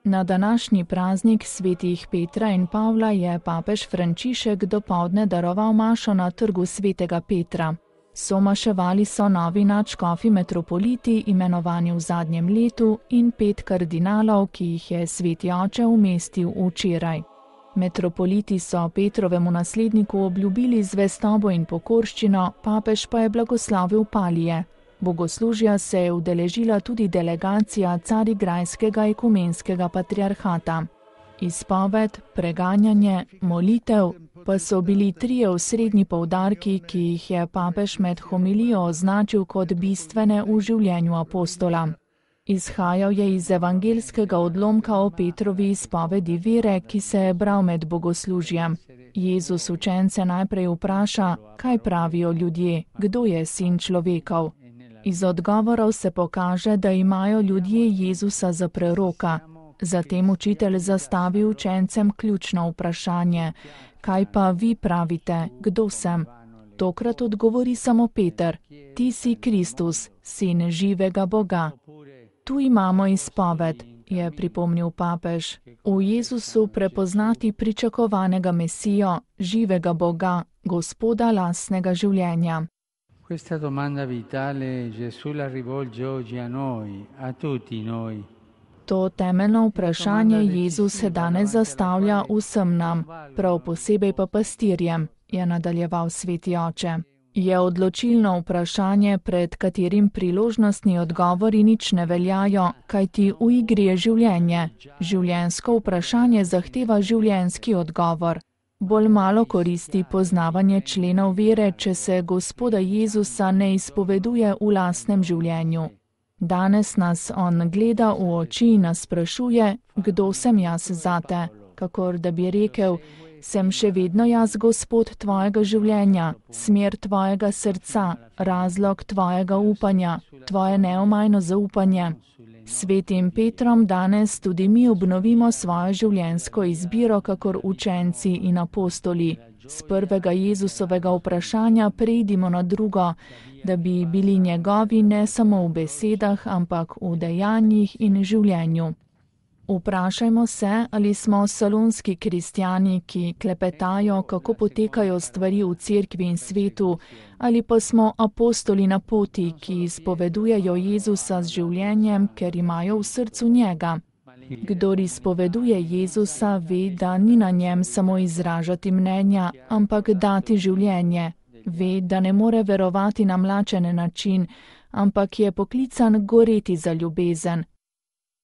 Na današnji praznik svetih Petra in Pavla je papež Frančišek dopoldne daroval mašo na trgu svetega Petra. Somaševali so novi nadškofi metropoliti, imenovani v zadnjem letu, in 5 kardinalov, ki jih je sveti oče umestil včeraj. Metropoliti so Petrovemu nasledniku obljubili zvestobo in pokorščino, papež pa je blagoslovil palije. Bogoslužja se je udeležila tudi delegacija Carigrajskega ekumenskega patriarhata. Izpoved, preganjanje, molitev pa so bili 3 osrednji poudarki, ki jih je papež med homilijo označil kot bistvene v življenju apostola. Izhajal je iz evangelskega odlomka o Petrovi izpovedi vere, ki se je bral med bogoslužjem. Jezus učence najprej vpraša, kaj pravijo ljudje, kdo je sin človekov. Iz odgovorov se pokaže, da imajo ljudje Jezusa za preroka. Zatem učitelj zastavi učencem ključno vprašanje: kaj pa vi pravite, kdo sem? Tokrat odgovori samo Peter: ti si Kristus, sin živega Boga. Tu imamo izpoved, je pripomnil papež. V Jezusu prepoznati pričakovanega Mesijo, živega Boga, Gospoda lastnega življenja. Questa domanda vitale Gesù la rivolge oggi a noi, a tutti noi. To temeljno vprašanje Jezus danes zastavlja vsem nam, prav posebej pa pastirjem, je nadaljeval sveti oče. Je odločilno vprašanje, pred katerim priložnostni odgovori nič ne veljajo, kajti v igri je življenje. Življenjsko vprašanje zahteva življenjski odgovor. Bolj malo koristi poznavanje členov vere, če se Gospoda Jezusa ne izpoveduje v lastnem življenju. Danes nas on gleda v oči in nas sprašuje, kdo sem jaz zate, kakor da bi rekel: sem še vedno jaz Gospod tvojega življenja, smer tvojega srca, razlog tvojega upanja, tvoje neomajno zaupanje. Svetim Petrom danes tudi mi obnovimo svojo življenjsko izbiro kakor učenci in apostoli. Z prvega Jezusovega vprašanja preidimo na drugo, da bi bili njegovi ne samo v besedah, ampak v dejanjih in življenju. Vprašajmo se, ali smo salonski kristjani, ki klepetajo, kako potekajo stvari v cerkvi in svetu, ali pa smo apostoli na poti, ki izpovedujejo Jezusa z življenjem, ker imajo v srcu njega. Kdor izpoveduje Jezusa, ve, da ni na njem samo izražati mnenja, ampak dati življenje. Ve, da ne more verovati na mlačen način, ampak je poklican goreti za ljubezen,